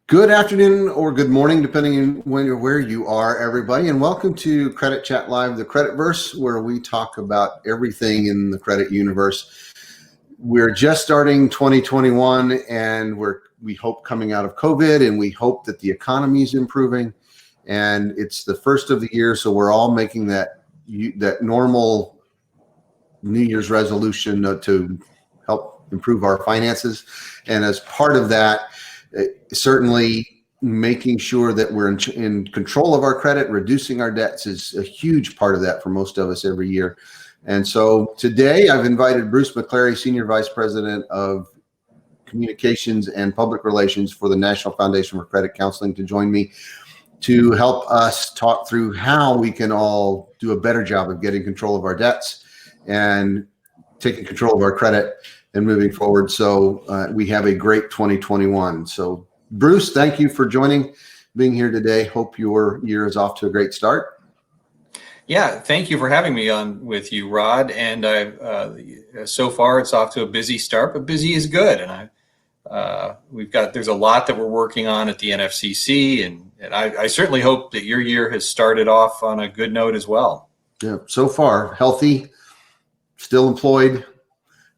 Good afternoon or good morning, depending on where you are, everybody, and welcome to Credit Chat Live, the Creditverse, where we talk about everything in the credit universe. We're just starting 2021, and we hope coming out of COVID, and we hope that the economy is improving, and it's the first of the year, so we're all making that normal New Year's resolution to help improve our finances, and as part of that, certainly making sure that we're in control of our credit, reducing our debts is a huge part of that for most of us every year. And so today I've invited Bruce McClary, Senior Vice President of Communications and Public Relations for the National Foundation for Credit Counseling, to join me to help us talk through how we can all do a better job of getting control of our debts and taking control of our credit and moving forward. So we have a great 2021. So Bruce, thank you for being here today. Hope your year is off to a great start. Yeah, thank you for having me on with you, Rod. And so far it's off to a busy start, but busy is good. And there's a lot that we're working on at the NFCC, and I certainly hope that your year has started off on a good note as well. Yeah, so far healthy, still employed.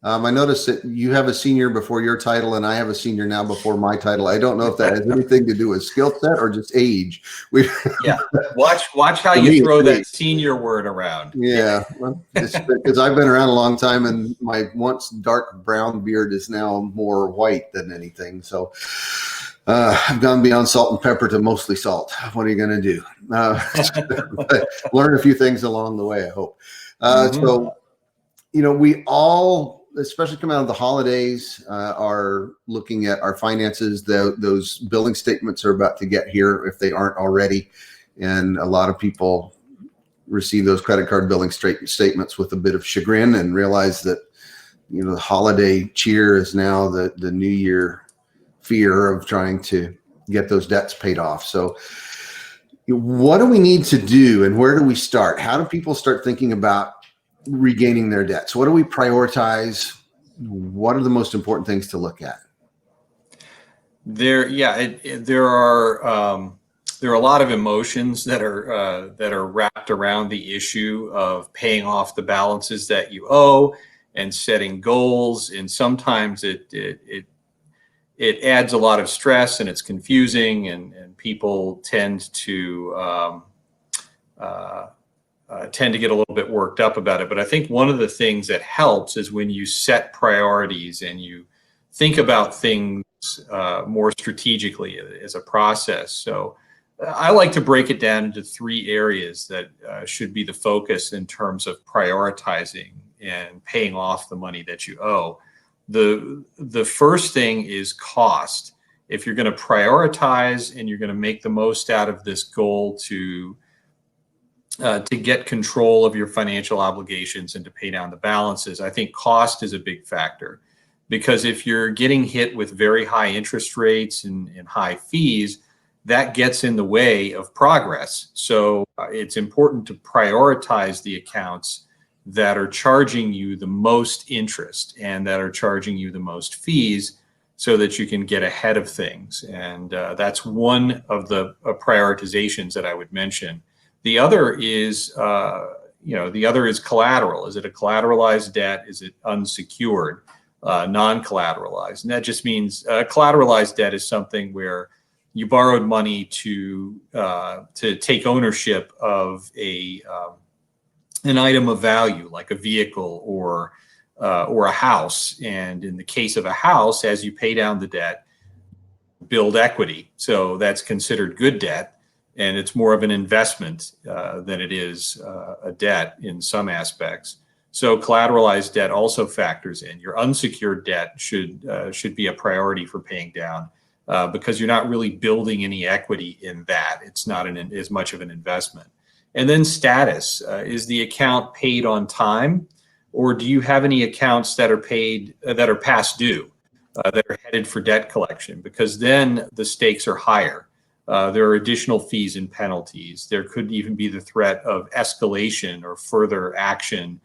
I noticed that you have a senior before your title, and I have a senior now before my title. I don't know if that has anything to do with skill set or just age. Yeah, watch how you throw that senior word around. Yeah, it's because I've been around a long time, and my once dark brown beard is now more white than anything. So I've gone beyond salt and pepper to mostly salt. What are you going to do? Learn a few things along the way, I hope. So, we all, especially coming out of the holidays, are looking at our finances. Those billing statements are about to get here if they aren't already. And a lot of people receive those credit card billing statements with a bit of chagrin and realize that, the holiday cheer is now the New Year fear of trying to get those debts paid off. So what do we need to do, and where do we start? How do people start thinking about regaining their debts? What do we prioritize? What are the most important things to look at? There are a lot of emotions that are wrapped around the issue of paying off the balances that you owe and setting goals, and sometimes it adds a lot of stress, and it's confusing, and people tend to get a little bit worked up about it. But I think one of the things that helps is when you set priorities and you think about things more strategically as a process. So I like to break it down into three areas that should be the focus in terms of prioritizing and paying off the money that you owe. The first thing is cost. If you're going to prioritize and you're going to make the most out of this goal to get control of your financial obligations and to pay down the balances, I think cost is a big factor. Because if you're getting hit with very high interest rates and high fees, that gets in the way of progress. So it's important to prioritize the accounts that are charging you the most interest and that are charging you the most fees, so that you can get ahead of things. And that's one of the prioritizations that I would mention. The other is, collateral. Is it a collateralized debt? Is it unsecured, non-collateralized? And that just means collateralized debt is something where you borrowed money to take ownership of an item of value, like a vehicle or a house. And in the case of a house, as you pay down the debt, build equity. So that's considered good debt. And it's more of an investment than it is a debt in some aspects. So collateralized debt also factors in. Your unsecured debt should be a priority for paying down because you're not really building any equity in that. It's not as much of an investment. And then status. Is the account paid on time, or do you have any accounts that are past due, that are headed for debt collection? Because then the stakes are higher. There are additional fees and penalties. There could even be the threat of escalation or further action,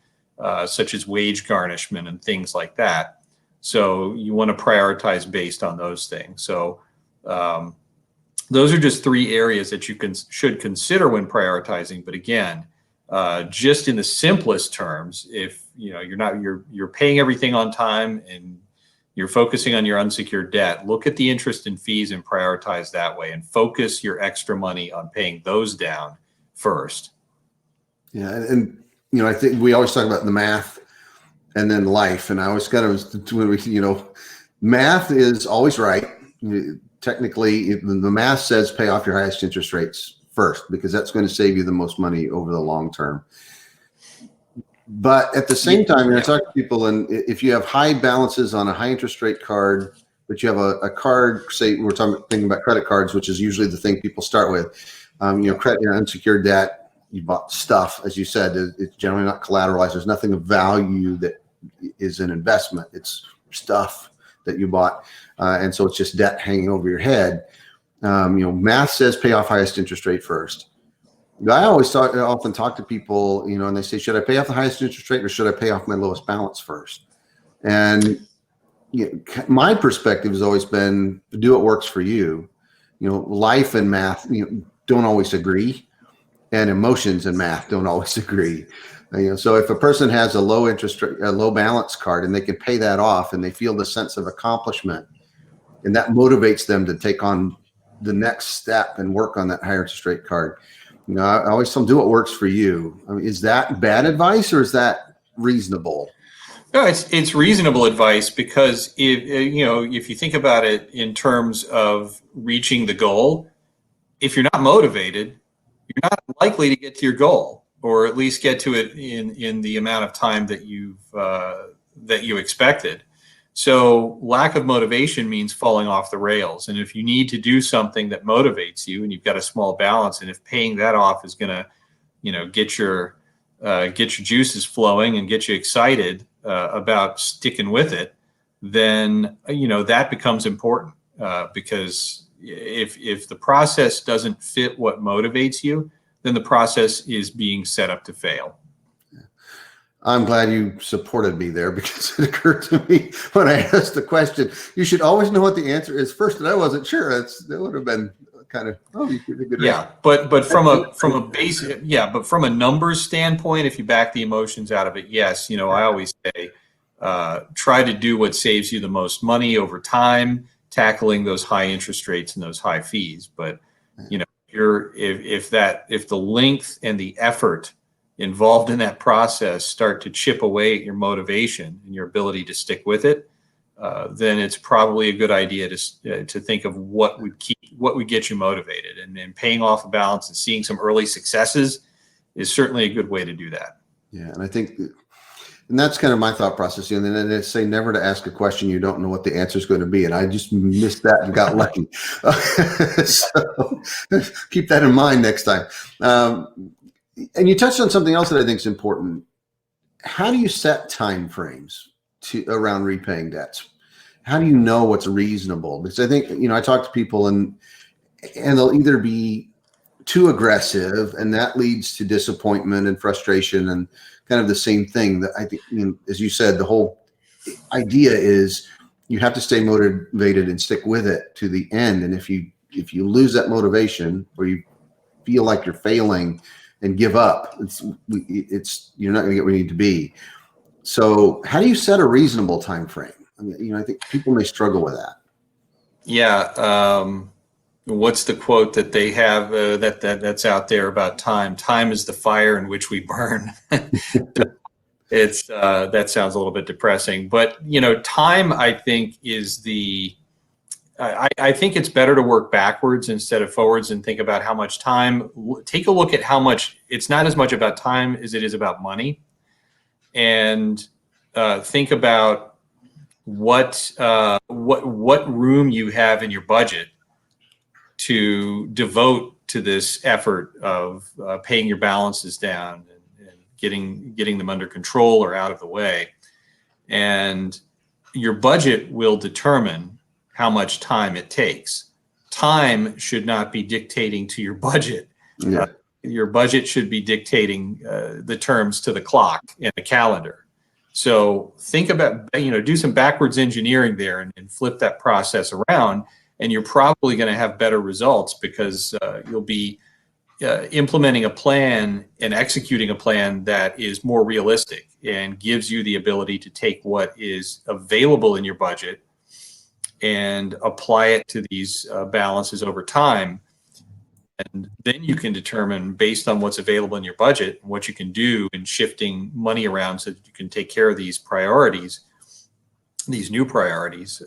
such as wage garnishment and things like that. So you want to prioritize based on those things. So those are just three areas that you should consider when prioritizing. But again, just in the simplest terms, if you're paying everything on time and you're focusing on your unsecured debt, look at the interest and fees and prioritize that way, and focus your extra money on paying those down first. Yeah, and I think we always talk about the math and then life, and I always math is always right. Technically, the math says pay off your highest interest rates first, because that's going to save you the most money over the long term. But at the same time, I talk to people, and if you have high balances on a high interest rate card, but you have a card, say we're thinking about credit cards, which is usually the thing people start with, credit, unsecured debt, you bought stuff, as you said, it's generally not collateralized. There's nothing of value that is an investment. It's stuff that you bought. And so it's just debt hanging over your head. Math says pay off highest interest rate first. I often talk to people, and they say, should I pay off the highest interest rate or should I pay off my lowest balance first? And my perspective has always been, do what works for you. Life and math, don't always agree, and emotions and math don't always agree. So if a person has a low interest rate, a low balance card, and they can pay that off, and they feel the sense of accomplishment, and that motivates them to take on the next step and work on that higher interest rate card. I always tell them, do what works for you. I mean, is that bad advice or is that reasonable? No, it's reasonable advice, because if you think about it in terms of reaching the goal, if you're not motivated, you're not likely to get to your goal, or at least get to it in the amount of time that you expected. So lack of motivation means falling off the rails. And if you need to do something that motivates you, and you've got a small balance, and if paying that off is going to, get your juices flowing and get you excited about sticking with it, then that becomes important, because if the process doesn't fit what motivates you, then the process is being set up to fail. I'm glad you supported me there, because it occurred to me when I asked the question, you should always know what the answer is first, and I wasn't sure. That would have been kind of, you could be good. Yeah, but from a basic, but from a numbers standpoint, if you back the emotions out of it, yes, I always say, try to do what saves you the most money over time, tackling those high interest rates and those high fees. But if the length and the effort involved in that process start to chip away at your motivation and your ability to stick with it, then it's probably a good idea to think of what would get you motivated. And paying off a balance and seeing some early successes is certainly a good way to do that. Yeah, and I think, and that's kind of my thought process. And then they say never to ask a question you don't know what the answer is going to be, and I just missed that and got lucky. So keep that in mind next time. And you touched on something else that I think is important. How do you set time frames around repaying debts? How do you know what's reasonable? Because I think, I talk to people and they'll either be too aggressive, and that leads to disappointment and frustration, and kind of the same thing that I think, as you said, the whole idea is you have to stay motivated and stick with it to the end. And if you lose that motivation, or you feel like you're failing and give up, you're not going to get where you need to be. So how do you set a reasonable time frame? I mean, I think people may struggle with that. Yeah. What's the quote that they have that's out there about time? Time is the fire in which we burn. It's that sounds a little bit depressing, but time, I think, is I think it's better to work backwards instead of forwards, and think about how much time. Take a look at how much. It's not as much about time as it is about money, and think about what room you have in your budget to devote to this effort of paying your balances down and getting them under control or out of the way. And your budget will determine how much time it takes. Time should not be dictating to your budget. Yeah. Your budget should be dictating the terms to the clock and the calendar. So think about, do some backwards engineering there and flip that process around, and you're probably going to have better results because you'll be implementing a plan and executing a plan that is more realistic and gives you the ability to take what is available in your budget and apply it to these balances over time. And then you can determine, based on what's available in your budget, what you can do in shifting money around so that you can take care of these priorities, these new priorities.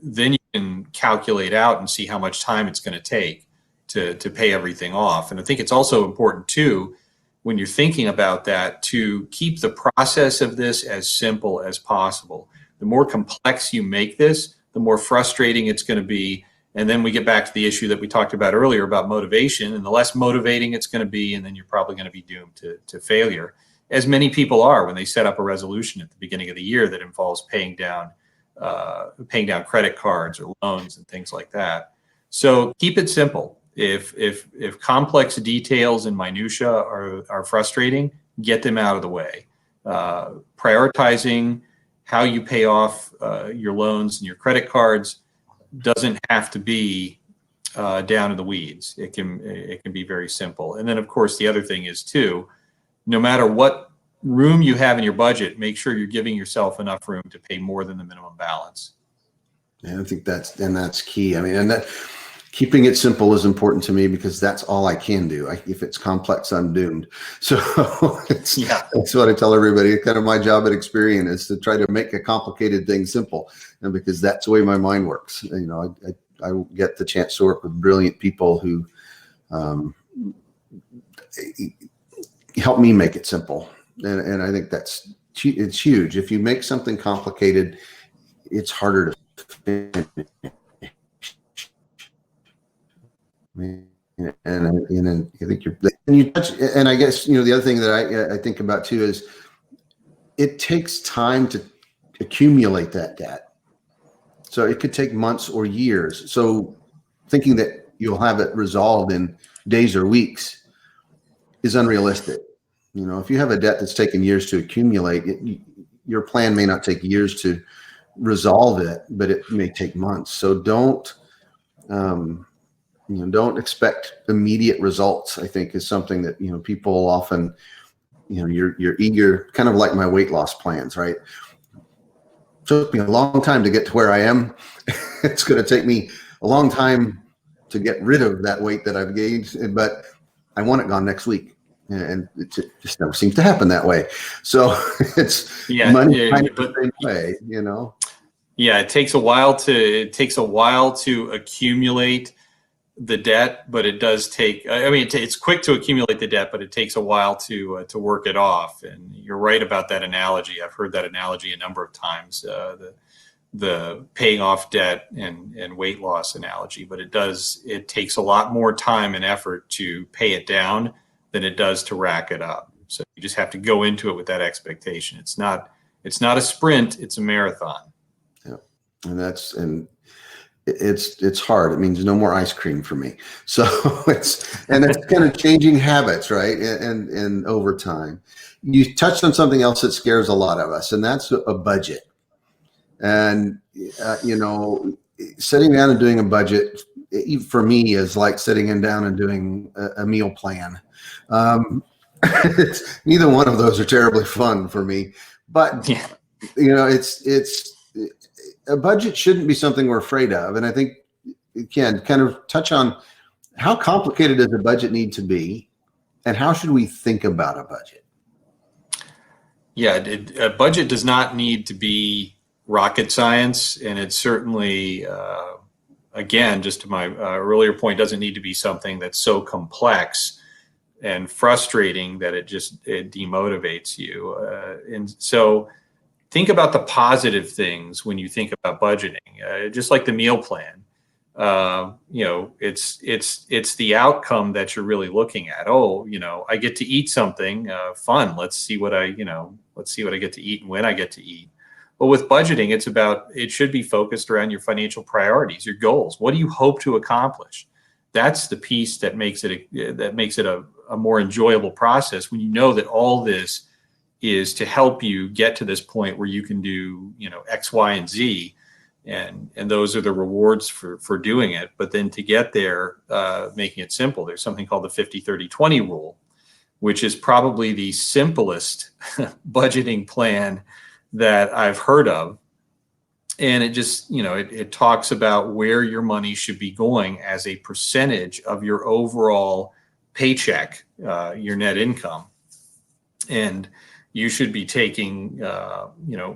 Then you can calculate out and see how much time it's going to take to pay everything off. And I think it's also important too, when you're thinking about that, to keep the process of this as simple as possible. The more complex you make this, the more frustrating it's going to be. And then we get back to the issue that we talked about earlier about motivation, and the less motivating it's going to be, and then you're probably going to be doomed to failure, as many people are when they set up a resolution at the beginning of the year that involves paying down credit cards or loans and things like that. So keep it simple. If complex details and minutia are frustrating, get them out of the way. Prioritizing how you pay off your loans and your credit cards doesn't have to be down in the weeds. It can be very simple. And then, of course, the other thing is too, no matter what room you have in your budget, make sure you're giving yourself enough room to pay more than the minimum balance. And I think that's key. I mean, and that keeping it simple is important to me because that's all I can do. If it's complex, I'm doomed. So that's what I tell everybody. Kind of my job at Experian is to try to make a complicated thing simple, and because that's the way my mind works. You know, I get the chance to work with brilliant people who help me make it simple, and I think it's huge. If you make something complicated, it's harder to finish. And I think you touch, and I guess, you know, the other thing that I think about too is it takes time to accumulate that debt. So it could take months or years. So thinking that you'll have it resolved in days or weeks is unrealistic. You know, if you have a debt that's taken years to accumulate, your plan may not take years to resolve it, but it may take months. So don't expect immediate results. I think is something that, you know, people often, you know, you're eager, kind of like my weight loss plans, right? It took me a long time to get to where I am. It's going to take me a long time to get rid of that weight that I've gained, but I want it gone next week. And it just never seems to happen that way. So it's money kind of the same way, you know? Yeah, it takes a while to accumulate the debt, but it does take, I mean, it's quick to accumulate the debt, but it takes a while to work it off. And you're right about that analogy. I've heard that analogy a number of times, the paying off debt and weight loss analogy, but it takes a lot more time and effort to pay it down than it does to rack it up. So you just have to go into it with that expectation. It's not a sprint, it's a marathon. Yeah. And it's hard. It means no more ice cream for me. So it's kind of changing habits, right? And over time, you touched on something else that scares a lot of us, and that's a budget. And you know, sitting down and doing a budget for me is like sitting down and doing a meal plan. Neither one of those are terribly fun for me, but you know, it's a budget shouldn't be something we're afraid of. And I think, again, kind of touch on how complicated does a budget need to be, and how should we think about a budget? Yeah, a budget does not need to be rocket science, and it certainly, again, just to my earlier point, doesn't need to be something that's so complex and frustrating that it demotivates you. And so think about the positive things when you think about budgeting, just like the meal plan. You know, it's the outcome that you're really looking at. Oh, you know, I get to eat something fun. Let's see what I get to eat and when I get to eat. But with budgeting, it should be focused around your financial priorities, your goals. What do you hope to accomplish? That's the piece that makes it a more enjoyable process, when you know that all this is to help you get to this point where you can do, you know, X, Y, and Z. And those are the rewards for doing it. But then to get there, making it simple, there's something called the 50-30-20 rule, which is probably the simplest budgeting plan that I've heard of. And it just, it talks about where your money should be going as a percentage of your overall paycheck, your net income. And you should be taking,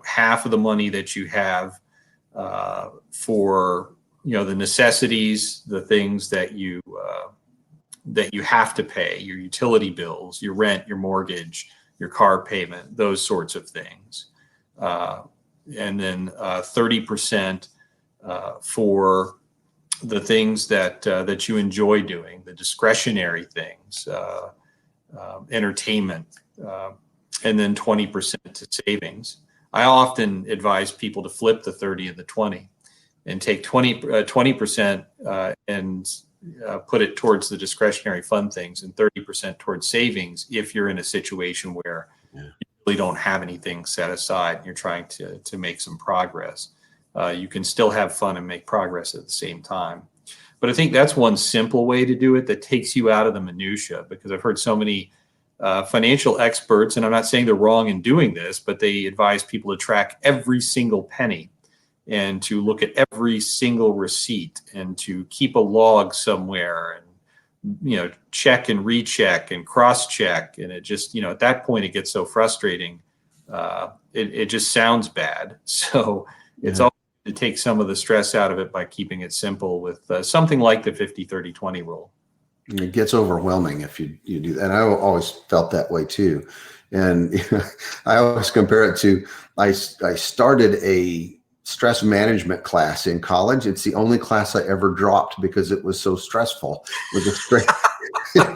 half of the money that you have for, the necessities, the things that you have to pay, your utility bills, your rent, your mortgage, your car payment, those sorts of things. And then 30% for the things that you enjoy doing, the discretionary things, entertainment, and then 20% to savings. I often advise people to flip the 30 and the 20 and take 20% and put it towards the discretionary fund things and 30% towards savings if you're in a situation where you really don't have anything set aside and you're trying to make some progress. You can still have fun and make progress at the same time. But I think that's one simple way to do it that takes you out of the minutia, because I've heard so many financial experts, and I'm not saying they're wrong in doing this, but they advise people to track every single penny and to look at every single receipt and to keep a log somewhere and, check and recheck and cross-check. And it just, at that point, it gets so frustrating. It just sounds bad. So it's all to take some of the stress out of it by keeping it simple with something like the 50-30-20 rule. It gets overwhelming if you do that. And I always felt that way too. And I always compare it to, I started a stress management class in college. It's the only class I ever dropped because it was so stressful. It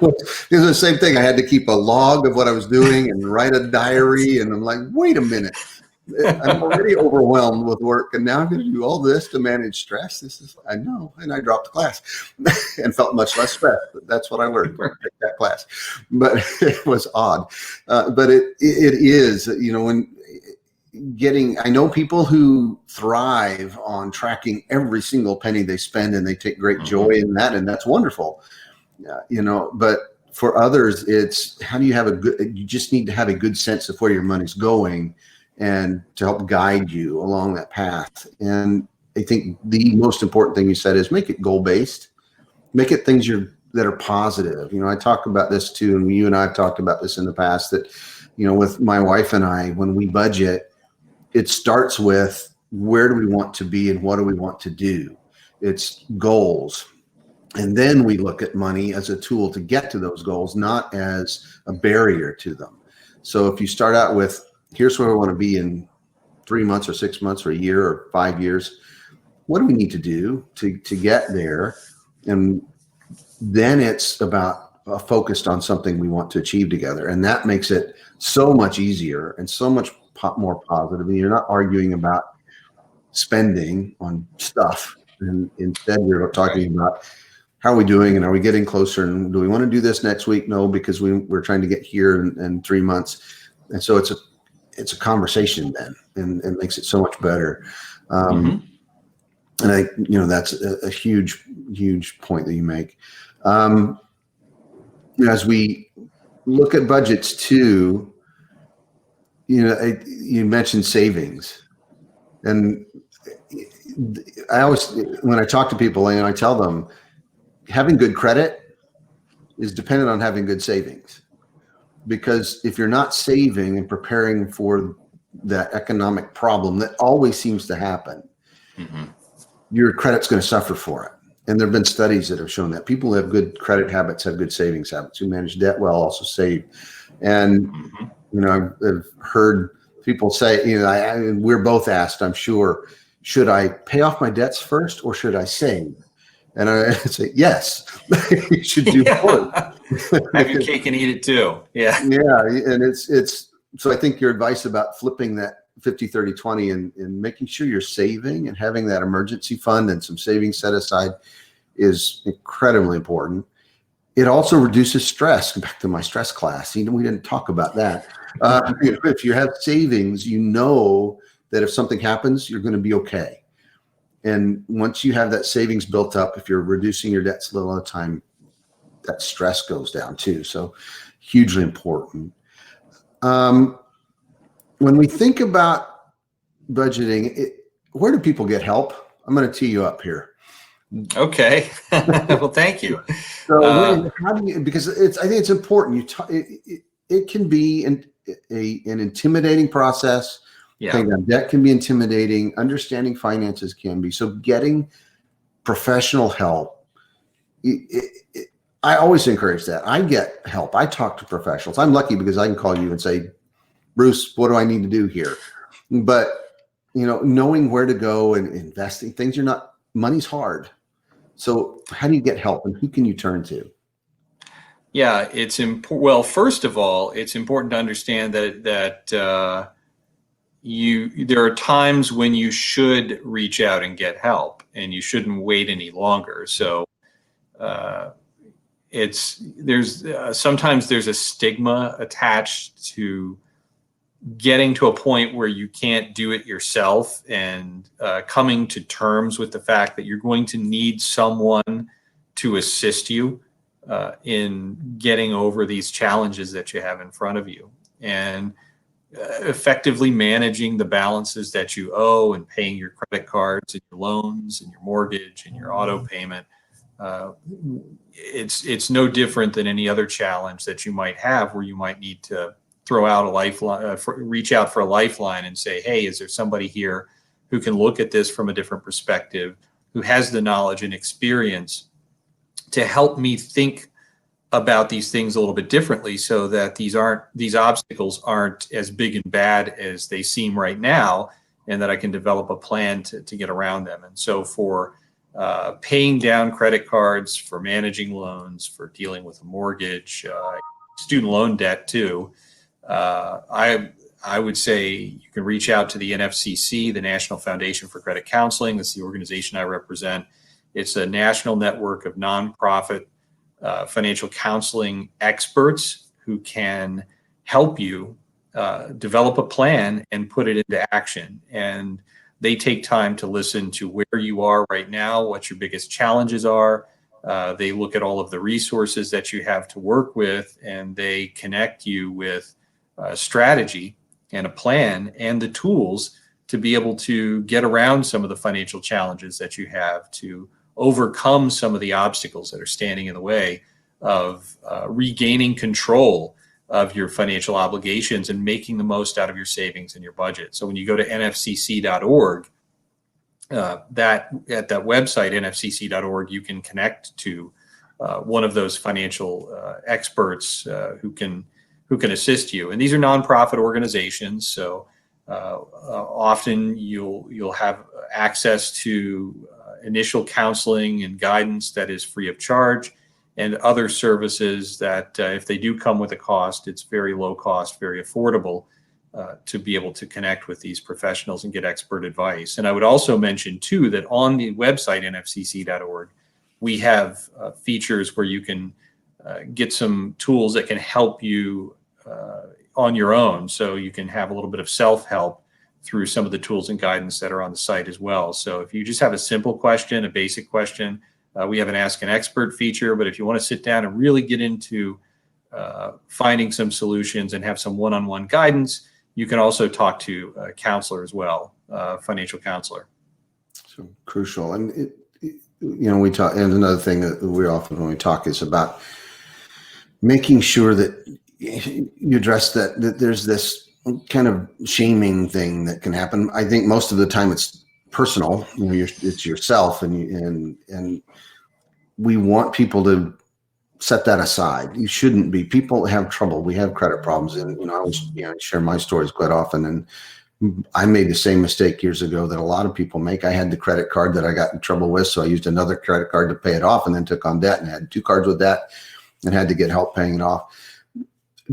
was the same thing. I had to keep a log of what I was doing and write a diary. And I'm like, wait a minute. I'm already overwhelmed with work, and now I'm going to do all this to manage stress. I know, and I dropped the class and felt much less stressed. But that's what I learned when I took that class. But it was odd. But it is, when I know people who thrive on tracking every single penny they spend, and they take great joy in that, and that's wonderful. But for others, it's how do you you just need to have a good sense of where your money's going, and to help guide you along that path. And I think the most important thing you said is make it goal-based, make it things that are positive. I talk about this too, and you and I have talked about this in the past, that, with my wife and I, when we budget, it starts with where do we want to be and what do we want to do? It's goals. And then we look at money as a tool to get to those goals, not as a barrier to them. So if you start out with, here's where we want to be in 3 months or 6 months or a year or 5 years. What do we need to do to get there? And then it's about focused on something we want to achieve together. And that makes it so much easier and so much more positive. And you're not arguing about spending on stuff. And instead, you're talking about how are we doing and are we getting closer? And do we want to do this next week? No, because we're trying to get here in 3 months. And so it's a conversation then, and it makes it so much better. And that's a huge, huge point that you make. As we look at budgets too, you mentioned savings, and I always, when I talk to people, I tell them having good credit is dependent on having good savings. Because if you're not saving and preparing for that economic problem that always seems to happen, your credit's going to suffer for it. And there have been studies that have shown that people who have good credit habits have good savings habits, who manage debt well also save. And, I've heard people say, we're both asked, I'm sure, should I pay off my debts first or should I save? And I say, yes, you should do both. Have your cake and eat it too. Yeah. Yeah. And it's, so I think your advice about flipping that 50-30-20 and making sure you're saving and having that emergency fund and some savings set aside is incredibly important. It also reduces stress. Back to my stress class. We didn't talk about that. If you have savings, that if something happens, you're going to be okay. And once you have that savings built up, if you're reducing your debts a little at a time, that stress goes down too. So hugely important. When we think about budgeting, where do people get help? I'm going to tee you up here. Okay. Well, thank you. So how do you, because I think it's important. It can be an intimidating process. Yeah. Paying down debt can be intimidating. Understanding finances can be. So getting professional help, I always encourage that. I get help. I talk to professionals. I'm lucky because I can call you and say, Bruce, what do I need to do here? But, knowing where to go and investing things, money's hard. So how do you get help and who can you turn to? Yeah, it's important. Well, first of all, it's important to understand that there are times when you should reach out and get help, and you shouldn't wait any longer. So sometimes there's a stigma attached to getting to a point where you can't do it yourself, and coming to terms with the fact that you're going to need someone to assist you in getting over these challenges that you have in front of you, and effectively managing the balances that you owe and paying your credit cards and your loans and your mortgage and your auto payment. It's no different than any other challenge that you might have, where you might need to throw out a lifeline, reach out for a lifeline and say, hey, is there somebody here who can look at this from a different perspective, who has the knowledge and experience to help me think about these things a little bit differently, so that these obstacles aren't as big and bad as they seem right now, and that I can develop a plan to get around them. And so for paying down credit cards, for managing loans, for dealing with a mortgage, student loan debt too, I would say you can reach out to the NFCC, the National Foundation for Credit Counseling. That's the organization I represent. It's a national network of nonprofit financial counseling experts who can help you develop a plan and put it into action. And they take time to listen to where you are right now, what your biggest challenges are. They look at all of the resources that you have to work with, and they connect you with a strategy and a plan and the tools to be able to get around some of the financial challenges that you have, to overcome some of the obstacles that are standing in the way of regaining control of your financial obligations and making the most out of your savings and your budget. So when you go to nfcc.org, at that website, nfcc.org, you can connect to one of those financial experts who can assist you. And these are nonprofit organizations, so often you'll have access to initial counseling and guidance that is free of charge, and other services that if they do come with a cost, it's very low cost, very affordable to be able to connect with these professionals and get expert advice. And I would also mention too that on the website nfcc.org, we have features where you can get some tools that can help you on your own. So you can have a little bit of self-help through some of the tools and guidance that are on the site as well. So if you just have a simple question, a basic question, we have an Ask an Expert feature. But if you want to sit down and really get into finding some solutions and have some one-on-one guidance, you can also talk to a counselor as well, financial counselor. So crucial. And, we talk, and another thing that we often, when we talk, is about making sure that you address that there's this kind of shaming thing that can happen. I think most of the time it's personal, it's yourself, and we want people to set that aside. You shouldn't be. People have trouble. We have credit problems, and I always share my stories quite often. And I made the same mistake years ago that a lot of people make. I had the credit card that I got in trouble with, so I used another credit card to pay it off, and then took on debt and had two cards with that, and had to get help paying it off.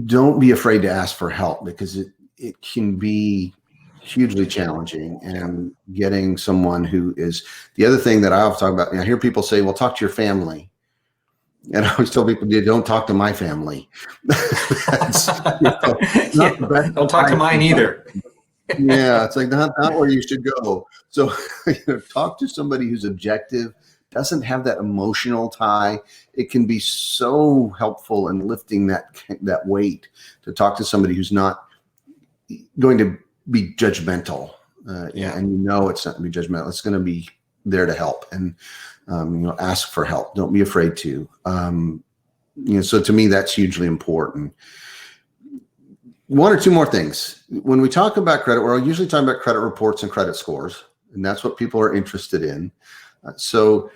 Don't be afraid to ask for help, because it can be hugely challenging, and getting someone who is. The other thing that I often talk about, I hear people say, well, talk to your family. And I always tell people, don't talk to my family. Don't talk to mine either. Yeah, it's like not where you should go. So talk to somebody who's objective, doesn't have that emotional tie. It can be so helpful in lifting that weight to talk to somebody who's not going to be judgmental. And it's not going to be judgmental. It's going to be there to help and ask for help. Don't be afraid to. So to me, that's hugely important. One or two more things. When we talk about credit, we're usually talking about credit reports and credit scores, and that's what people are interested in. So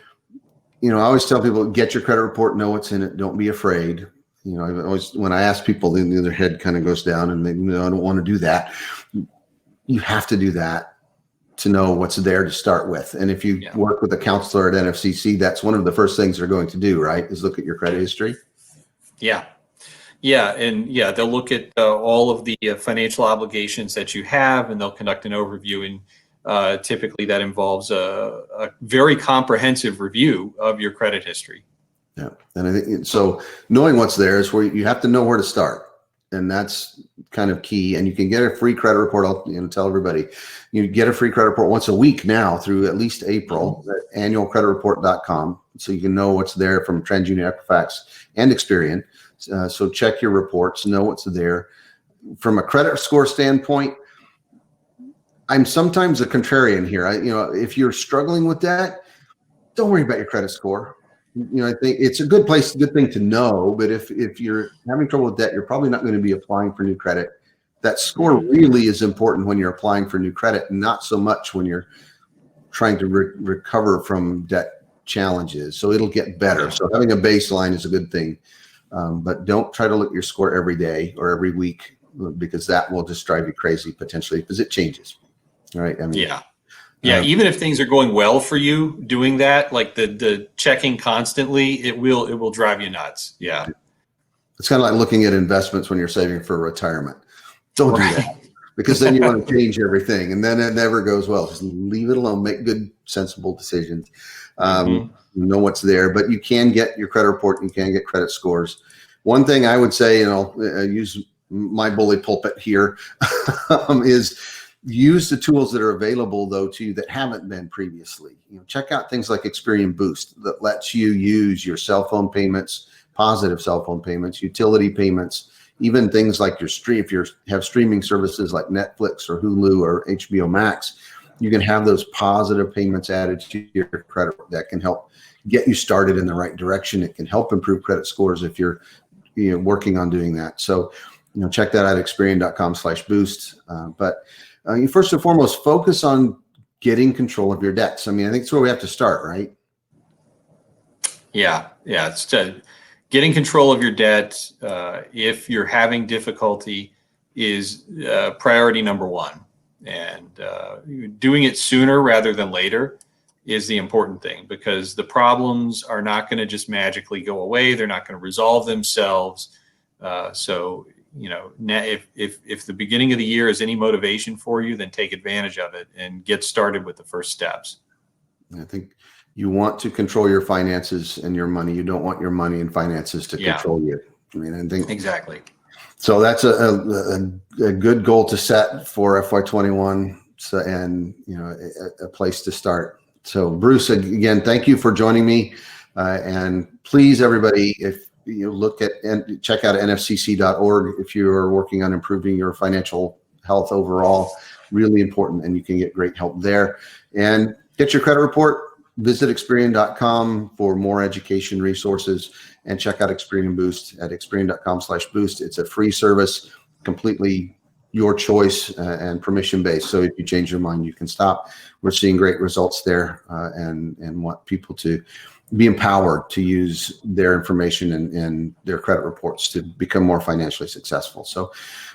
I always tell people, get your credit report, know what's in it. Don't be afraid. When I ask people, then their head kind of goes down and they, I don't want to do that. You have to do that to know what's there to start with. And if you work with a counselor at NFCC, that's one of the first things they're going to do, right? Is look at your credit history. Yeah. Yeah. And they'll look at all of the financial obligations that you have, and they'll conduct an overview. And typically that involves a very comprehensive review of your credit history. Yeah. And I think so knowing what's there is where you have to know where to start. And that's kind of key. And you can get a free credit report. I'll tell everybody, you get a free credit report once a week now through at least April at annualcreditreport.com. So you can know what's there from TransUnion, Equifax, and Experian. So check your reports, know what's there. From a credit score standpoint, I'm sometimes a contrarian here. If you're struggling with that, don't worry about your credit score. I think it's a good thing to know, but if you're having trouble with debt, you're probably not going to be applying for new credit. That score really is important when you're applying for new credit, not so much when you're trying to recover from debt challenges. So it'll get better. So having a baseline is a good thing, but don't try to look at your score every day or every week, because that will just drive you crazy potentially, because it changes. All right. Even if things are going well for you, doing that, like the checking constantly, it will drive you nuts. Yeah. It's kind of like looking at investments when you're saving for retirement. Don't do that, because then you want to change everything, and then it never goes well. Just leave it alone. Make good, sensible decisions. Know what's there, but you can get your credit report. You can get credit scores. One thing I would say, and I'll use my bully pulpit here, is use the tools that are available though to you that haven't been previously. Check out things like Experian Boost that lets you use your cell phone payments, positive cell phone payments, utility payments, even things like if you have streaming services like Netflix or Hulu or HBO Max, you can have those positive payments added to your credit that can help get you started in the right direction. It can help improve credit scores if you're working on doing that. So check that out at Experian.com/boost. But you first and foremost focus on getting control of your debts. I think that's where we have to start, right? Yeah. It's getting control of your debt. If you're having difficulty, is priority number one, and doing it sooner rather than later is the important thing, because the problems are not going to just magically go away. They're not going to resolve themselves. If the beginning of the year is any motivation for you, then take advantage of it and get started with the first steps. I think you want to control your finances and your money. You don't want your money and finances to control you. I think exactly. So that's a good goal to set for FY21. So, and a place to start. So Bruce, again, thank you for joining me. And please, everybody, if look at and check out nfcc.org if you are working on improving your financial health overall. Really important, and you can get great help there. And get your credit report. Visit Experian.com for more education resources, and check out Experian Boost at Experian.com/boost. It's a free service, completely your choice and permission based. So if you change your mind, you can stop. We're seeing great results there, and want people to be empowered to use their information and their credit reports to become more financially successful. So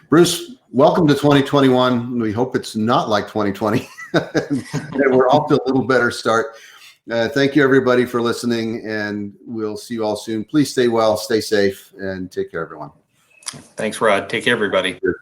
Bruce, welcome to 2021. We hope it's not like 2020. And we're off to a little better start. Thank you, everybody, for listening, and we'll see you all soon. Please stay well, stay safe, and take care, everyone. Thanks, Rod. Take care, everybody. Sure.